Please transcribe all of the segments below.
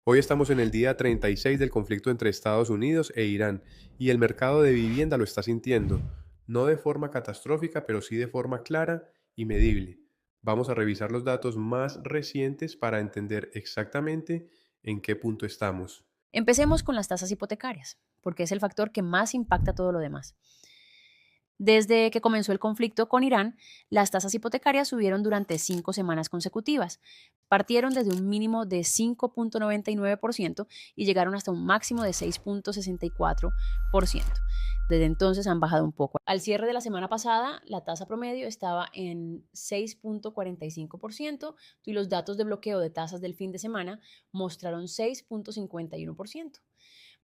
Hoy estamos en el día 36 del conflicto entre Estados Unidos e Irán y el mercado de vivienda lo está sintiendo, no de forma catastrófica, pero sí de forma clara y medible. Vamos a revisar los datos más recientes para entender exactamente en qué punto estamos. Empecemos con las tasas hipotecarias, porque es el factor que más impacta todo lo demás. Desde que comenzó el conflicto con Irán, las tasas hipotecarias subieron durante 5 semanas consecutivas. Partieron desde un mínimo de 5,99% y llegaron hasta un máximo de 6,64%. Desde entonces han bajado un poco. Al cierre de la semana pasada, la tasa promedio estaba en 6,45% y los datos de bloqueo de tasas del fin de semana mostraron 6,51%.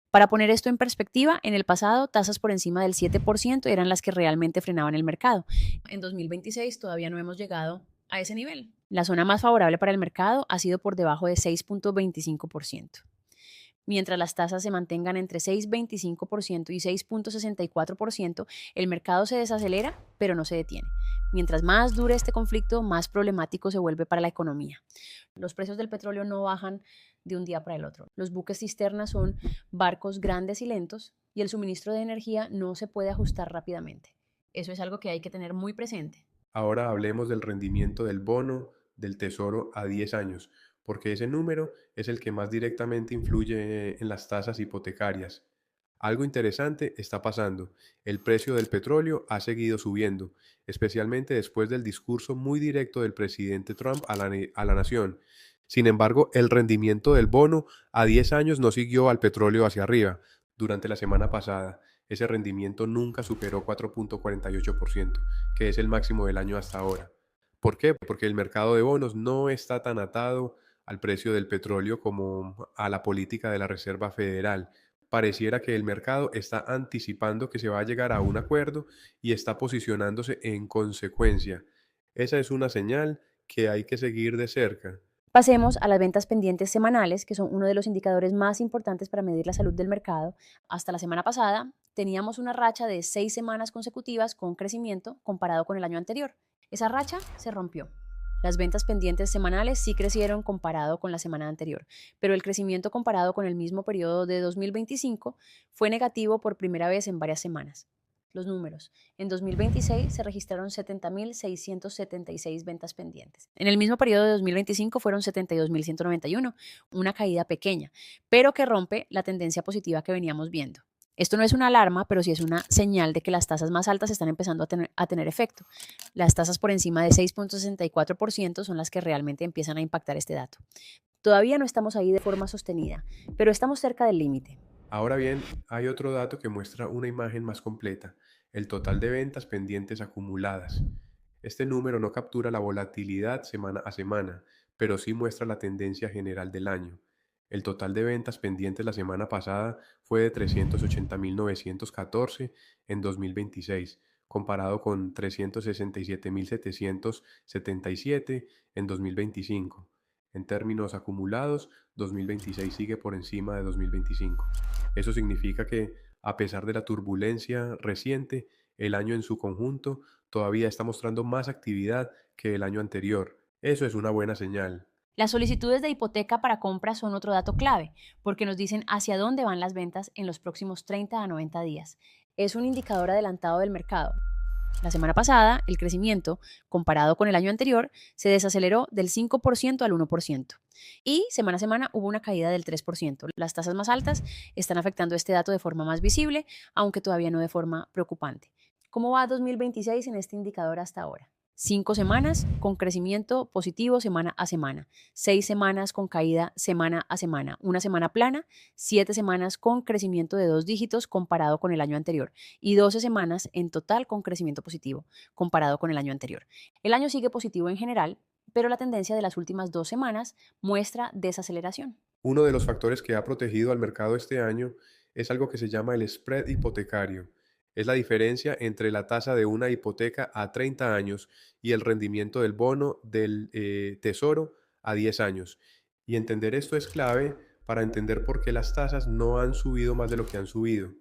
Para poner esto en perspectiva, en el pasado tasas por encima del 7% eran las que realmente frenaban el mercado. En 2026 todavía no hemos llegado a ese nivel. La zona más favorable para el mercado ha sido por debajo de 6,25%. Mientras las tasas se mantengan entre 6,25% y 6,64%, el mercado se desacelera, pero no se detiene. Mientras más dure este conflicto, más problemático se vuelve para la economía. Los precios del petróleo no bajan de un día para el otro. Los buques cisternas son barcos grandes y lentos y el suministro de energía no se puede ajustar rápidamente. Eso es algo que hay que tener muy presente. Ahora hablemos del rendimiento del bono del Tesoro a 10 años, porque ese número es el que más directamente influye en las tasas hipotecarias. Algo interesante está pasando. El precio del petróleo ha seguido subiendo, especialmente después del discurso muy directo del presidente Trump a la nación. Sin embargo, el rendimiento del bono a 10 años no siguió al petróleo hacia arriba. Durante la semana pasada, ese rendimiento nunca superó 4,48%, que es el máximo del año hasta ahora. ¿Por qué? Porque el mercado de bonos no está tan atado al precio del petróleo como a la política de la Reserva Federal. Pareciera que el mercado está anticipando que se va a llegar a un acuerdo y está posicionándose en consecuencia. Esa es una señal que hay que seguir de cerca. Pasemos a las ventas pendientes semanales, que son uno de los indicadores más importantes para medir la salud del mercado. Hasta la semana pasada teníamos una racha de 6 semanas consecutivas con crecimiento comparado con el año anterior. Esa racha se rompió. Las ventas pendientes semanales sí crecieron comparado con la semana anterior, pero el crecimiento comparado con el mismo periodo de 2025 fue negativo por primera vez en varias semanas. Los números. En 2026 se registraron 70,676 ventas pendientes. En el mismo periodo de 2025 fueron 72,191, una caída pequeña, pero que rompe la tendencia positiva que veníamos viendo. Esto no es una alarma, pero sí es una señal de que las tasas más altas están empezando a tener efecto. Las tasas por encima de 6,64% son las que realmente empiezan a impactar este dato. Todavía no estamos ahí de forma sostenida, pero estamos cerca del límite. Ahora bien, hay otro dato que muestra una imagen más completa, el total de ventas pendientes acumuladas. Este número no captura la volatilidad semana a semana, pero sí muestra la tendencia general del año. El total de ventas pendientes la semana pasada fue de 380.914 en 2026, comparado con 367.777 en 2025. En términos acumulados, 2026 sigue por encima de 2025. Eso significa que, a pesar de la turbulencia reciente, el año en su conjunto todavía está mostrando más actividad que el año anterior. Eso es una buena señal. Las solicitudes de hipoteca para compra son otro dato clave, porque nos dicen hacia dónde van las ventas en los próximos 30 a 90 días. Es un indicador adelantado del mercado. La semana pasada, el crecimiento, comparado con el año anterior, se desaceleró del 5% al 1%. Y semana a semana hubo una caída del 3%. Las tasas más altas están afectando este dato de forma más visible, aunque todavía no de forma preocupante. ¿Cómo va 2026 en este indicador hasta ahora? 5 semanas con crecimiento positivo semana a semana, 6 semanas con caída semana a semana, una semana plana, 7 semanas con crecimiento de 2 dígitos comparado con el año anterior y 12 semanas en total con crecimiento positivo comparado con el año anterior. El año sigue positivo en general, pero la tendencia de las últimas 2 semanas muestra desaceleración. Uno de los factores que ha protegido al mercado este año es algo que se llama el spread hipotecario. Es la diferencia entre la tasa de una hipoteca a 30 años y el rendimiento del bono del tesoro a 10 años. Y entender esto es clave para entender por qué las tasas no han subido más de lo que han subido.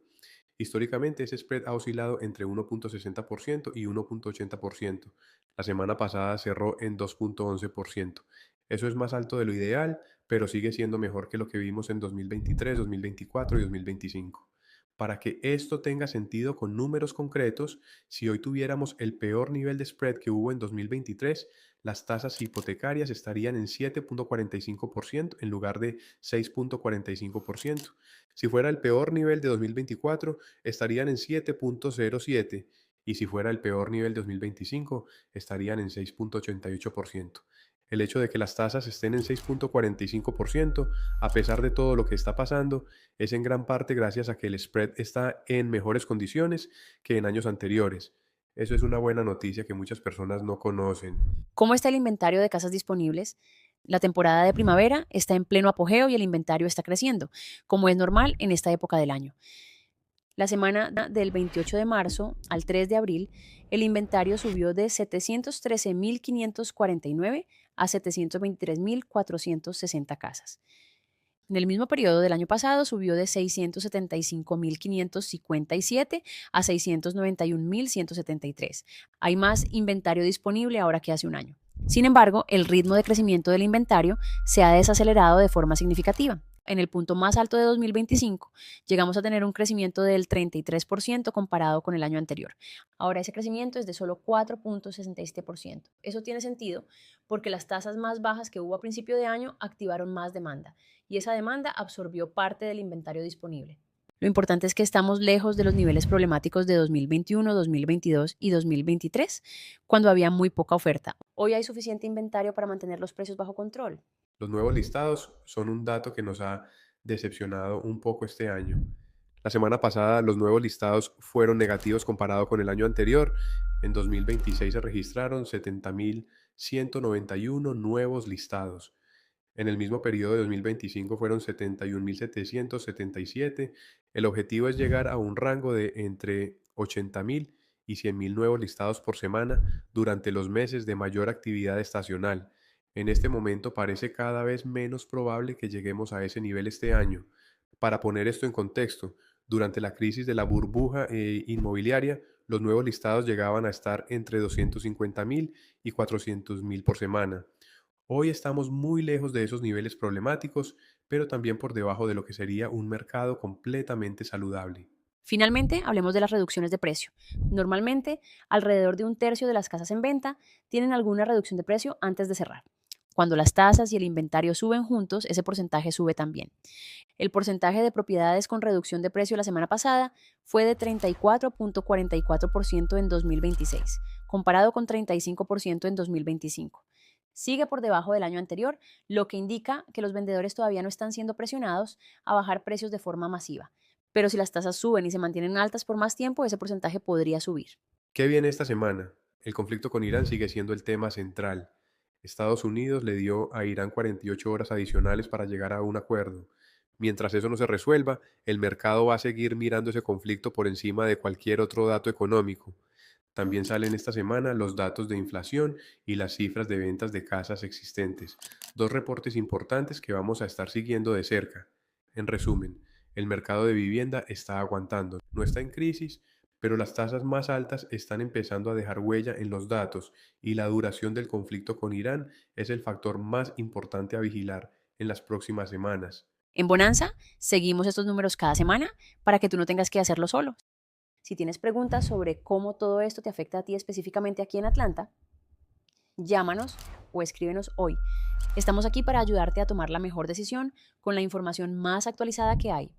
Históricamente ese spread ha oscilado entre 1,60% y 1,80%. La semana pasada cerró en 2,11%. Eso es más alto de lo ideal, pero sigue siendo mejor que lo que vimos en 2023, 2024 y 2025. Para que esto tenga sentido con números concretos, si hoy tuviéramos el peor nivel de spread que hubo en 2023, las tasas hipotecarias estarían en 7.45% en lugar de 6.45%. Si fuera el peor nivel de 2024, estarían en 7.07%, y si fuera el peor nivel de 2025, estarían en 6.88%. El hecho de que las tasas estén en 6.45%, a pesar de todo lo que está pasando, es en gran parte gracias a que el spread está en mejores condiciones que en años anteriores. Eso es una buena noticia que muchas personas no conocen. ¿Cómo está el inventario de casas disponibles? La temporada de primavera está en pleno apogeo y el inventario está creciendo, como es normal en esta época del año. La semana del 28 de marzo al 3 de abril, el inventario subió de 713.549 a 723.460 casas. En el mismo periodo del año pasado subió de 675.557 a 691.173. Hay más inventario disponible ahora que hace un año. Sin embargo, el ritmo de crecimiento del inventario se ha desacelerado de forma significativa. En el punto más alto de 2025, llegamos a tener un crecimiento del 33% comparado con el año anterior. Ahora ese crecimiento es de solo 4.67%. Eso tiene sentido porque las tasas más bajas que hubo a principio de año activaron más demanda y esa demanda absorbió parte del inventario disponible. Lo importante es que estamos lejos de los niveles problemáticos de 2021, 2022 y 2023, cuando había muy poca oferta. Hoy hay suficiente inventario para mantener los precios bajo control. Los nuevos listados son un dato que nos ha decepcionado un poco este año. La semana pasada los nuevos listados fueron negativos comparado con el año anterior. En 2026 se registraron 70.191 nuevos listados. En el mismo periodo de 2025 fueron 71.777. El objetivo es llegar a un rango de entre 80.000 y 100.000 nuevos listados por semana durante los meses de mayor actividad estacional. En este momento parece cada vez menos probable que lleguemos a ese nivel este año. Para poner esto en contexto, durante la crisis de la burbuja inmobiliaria, los nuevos listados llegaban a estar entre 250.000 y 400.000 por semana. Hoy estamos muy lejos de esos niveles problemáticos, pero también por debajo de lo que sería un mercado completamente saludable. Finalmente, hablemos de las reducciones de precio. Normalmente, alrededor de un tercio de las casas en venta tienen alguna reducción de precio antes de cerrar. Cuando las tasas y el inventario suben juntos, ese porcentaje sube también. El porcentaje de propiedades con reducción de precio la semana pasada fue de 34.44% en 2026, comparado con 35% en 2025. Sigue por debajo del año anterior, lo que indica que los vendedores todavía no están siendo presionados a bajar precios de forma masiva. Pero si las tasas suben y se mantienen altas por más tiempo, ese porcentaje podría subir. ¿Qué viene esta semana? El conflicto con Irán sigue siendo el tema central. Estados Unidos le dio a Irán 48 horas adicionales para llegar a un acuerdo. Mientras eso no se resuelva, el mercado va a seguir mirando ese conflicto por encima de cualquier otro dato económico. También salen esta semana los datos de inflación y las cifras de ventas de casas existentes, dos reportes importantes que vamos a estar siguiendo de cerca. En resumen, el mercado de vivienda está aguantando, no está en crisis, pero las tasas más altas están empezando a dejar huella en los datos y la duración del conflicto con Irán es el factor más importante a vigilar en las próximas semanas. En Bonanza, seguimos estos números cada semana para que tú no tengas que hacerlo solo. Si tienes preguntas sobre cómo todo esto te afecta a ti específicamente aquí en Atlanta, llámanos o escríbenos hoy. Estamos aquí para ayudarte a tomar la mejor decisión con la información más actualizada que hay.